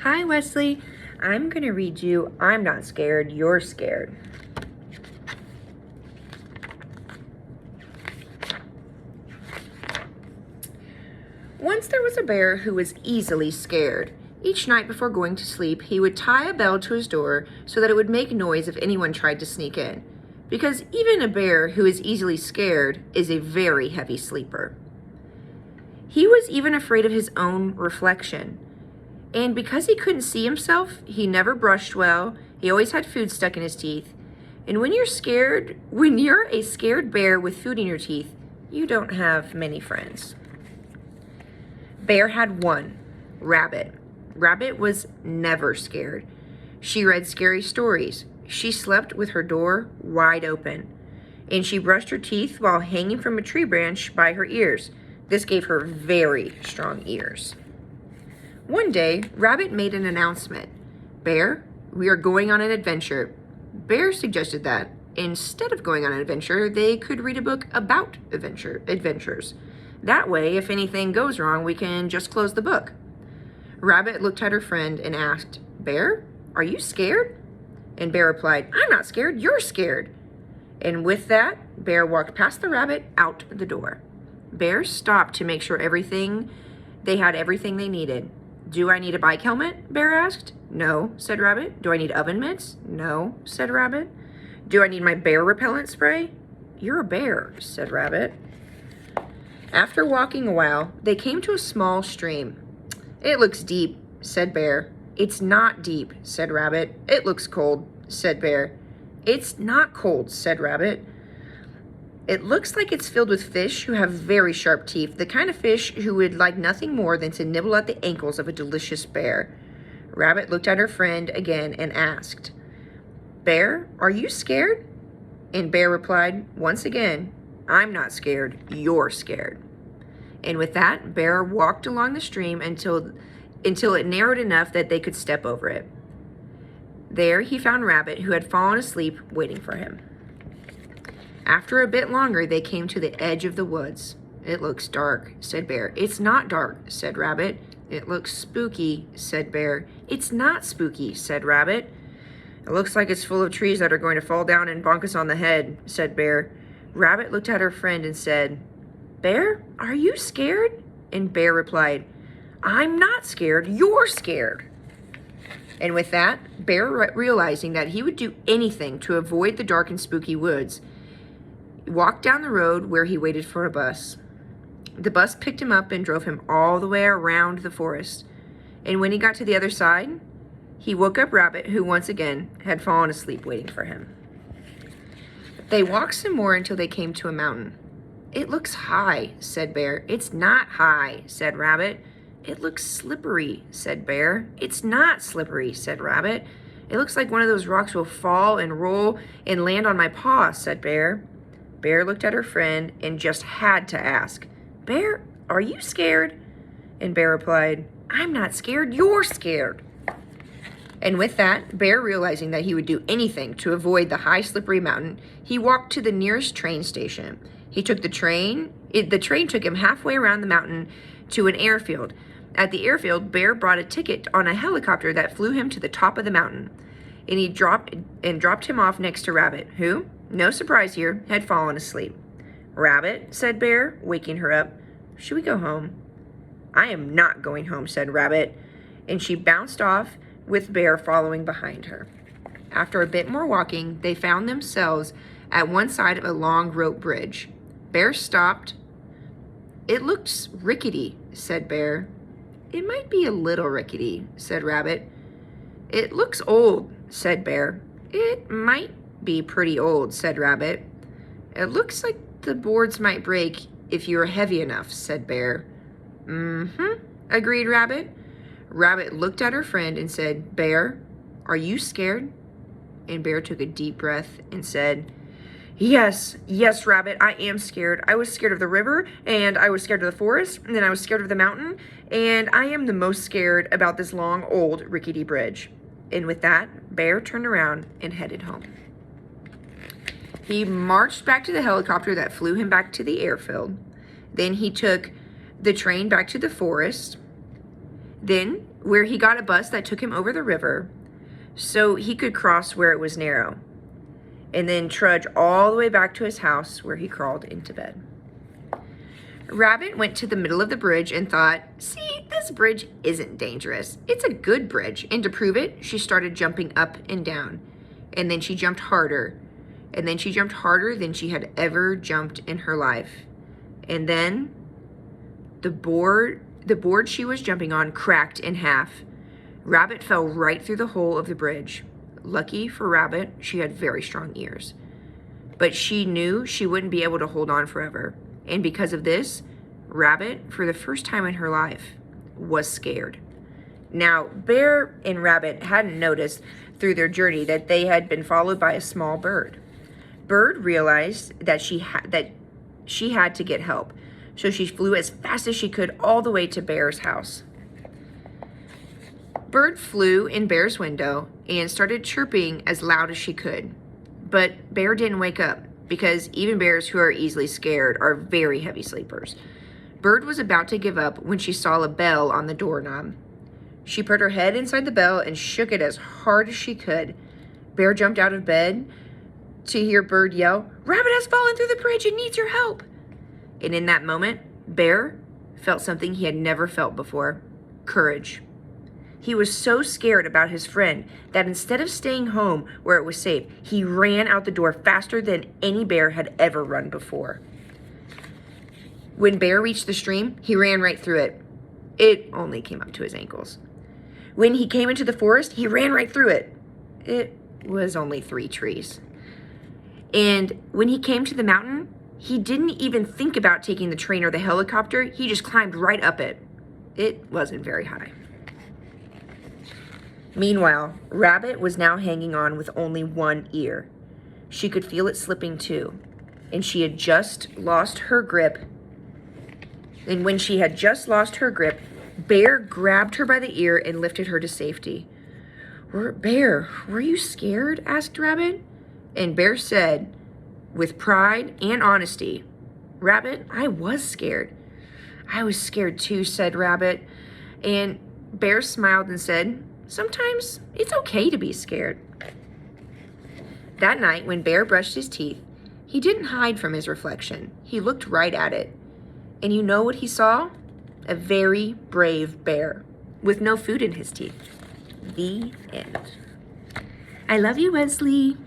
Hi, Wesley. I'm going to read you I'm Not Scared, You're Scared. Once there was a bear who was easily scared. Each night before going to sleep, he would tie a bell to his door so that it would make noise if anyone tried to sneak in. Because even a bear who is easily scared is a very heavy sleeper. He was even afraid of his own reflection. And because he couldn't see himself, he never brushed well. He always had food stuck in his teeth. And when you're a scared bear with food in your teeth, you don't have many friends. Bear had one, Rabbit. Rabbit was never scared. She read scary stories. She slept with her door wide open. And she brushed her teeth while hanging from a tree branch by her ears. This gave her very strong ears. One day, Rabbit made an announcement. Bear, we are going on an adventure. Bear suggested that instead of going on an adventure, they could read a book about adventures. That way, if anything goes wrong, we can just close the book. Rabbit looked at her friend and asked, Bear, are you scared? And Bear replied, I'm not scared, you're scared. And with that, Bear walked past the rabbit out the door. Bear stopped to make sure they had everything they needed. Do I need a bike helmet? Bear asked. No, said Rabbit. Do I need oven mitts? No, said Rabbit. Do I need my bear repellent spray? You're a bear, said Rabbit. After walking a while, they came to a small stream. It looks deep, said Bear. It's not deep, said Rabbit. It looks cold, said Bear. It's not cold, said Rabbit. It looks like it's filled with fish who have very sharp teeth, the kind of fish who would like nothing more than to nibble at the ankles of a delicious bear. Rabbit looked at her friend again and asked, Bear, are you scared? And Bear replied, once again, I'm not scared, you're scared. And with that, Bear walked along the stream until it narrowed enough that they could step over it. There he found Rabbit, who had fallen asleep, waiting for him. After a bit longer, they came to the edge of the woods. It looks dark, said Bear. It's not dark, said Rabbit. It looks spooky, said Bear. It's not spooky, said Rabbit. It looks like it's full of trees that are going to fall down and bonk us on the head, said Bear. Rabbit looked at her friend and said, Bear, are you scared? And Bear replied, I'm not scared, you're scared. And with that, Bear, realizing that he would do anything to avoid the dark and spooky woods, walked down the road where he waited for a bus. The bus picked him up and drove him all the way around the forest. And when he got to the other side, he woke up Rabbit, who once again had fallen asleep waiting for him. They walked some more until they came to a mountain. It looks high, said Bear. It's not high, said Rabbit. It looks slippery, said Bear. It's not slippery, said Rabbit. It looks like one of those rocks will fall and roll and land on my paw, said Bear. Bear looked at her friend and just had to ask, Bear, are you scared? And Bear replied, I'm not scared, you're scared. And with that, Bear, realizing that he would do anything to avoid the high, slippery mountain, he walked to the nearest train station. He took the train. The train took him halfway around the mountain to an airfield. At the airfield, Bear bought a ticket on a helicopter that flew him to the top of the mountain. And he dropped him off next to Rabbit, who, no surprise here, had fallen asleep. Rabbit, said Bear, waking her up, should we go home? I am not going home, said Rabbit, and she bounced off with Bear following behind her. After a bit more walking, they found themselves at one side of a long rope bridge. Bear stopped. It looks rickety, said Bear. It might be a little rickety, said Rabbit. It looks old, said Bear. It might be pretty old, said Rabbit. It looks like the boards might break if you were heavy enough, said Bear. Agreed Rabbit. Rabbit looked at her friend and said, Bear, are you scared? And Bear took a deep breath and said, Yes, Rabbit, I am scared. I was scared of the river, and I was scared of the forest, and then I was scared of the mountain, and I am the most scared about this long, old, rickety bridge. And with that, Bear turned around and headed home. He marched back to the helicopter that flew him back to the airfield. Then he took the train back to the forest. Then, where he got a bus that took him over the river so he could cross where it was narrow, and then trudge all the way back to his house where he crawled into bed. Rabbit went to the middle of the bridge and thought, see, this bridge isn't dangerous. It's a good bridge. And to prove it, she started jumping up and down. And then she jumped harder. And then she jumped harder than she had ever jumped in her life. And then the board she was jumping on cracked in half. Rabbit fell right through the hole of the bridge. Lucky for Rabbit, she had very strong ears. But she knew she wouldn't be able to hold on forever. And because of this, Rabbit, for the first time in her life, was scared. Now, Bear and Rabbit hadn't noticed through their journey that they had been followed by a small bird. Bird realized that she had to get help, so she flew as fast as she could all the way to Bear's house. Bird flew in Bear's window and started chirping as loud as she could. But Bear didn't wake up, because even bears who are easily scared are very heavy sleepers. Bird was about to give up when she saw a bell on the doorknob. She put her head inside the bell and shook it as hard as she could. Bear jumped out of bed to hear Bird yell, "Rabbit has fallen through the bridge and needs your help." And in that moment, Bear felt something he had never felt before: courage. He was so scared about his friend that instead of staying home where it was safe, he ran out the door faster than any bear had ever run before. When Bear reached the stream, he ran right through it. It only came up to his ankles. When he came into the forest, he ran right through it. It was only 3 trees. And when he came to the mountain, he didn't even think about taking the train or the helicopter. He just climbed right up it. It wasn't very high. Meanwhile, Rabbit was now hanging on with only one ear. She could feel it slipping too, and she had just lost her grip. And when she had just lost her grip, Bear grabbed her by the ear and lifted her to safety. "Bear, were you scared?" asked Rabbit. And Bear said, with pride and honesty, "Rabbit, I was scared." "I was scared too," said Rabbit. And Bear smiled and said, "Sometimes it's okay to be scared." That night, when Bear brushed his teeth, he didn't hide from his reflection. He looked right at it. And you know what he saw? A very brave bear with no food in his teeth. The end. I love you, Wesley.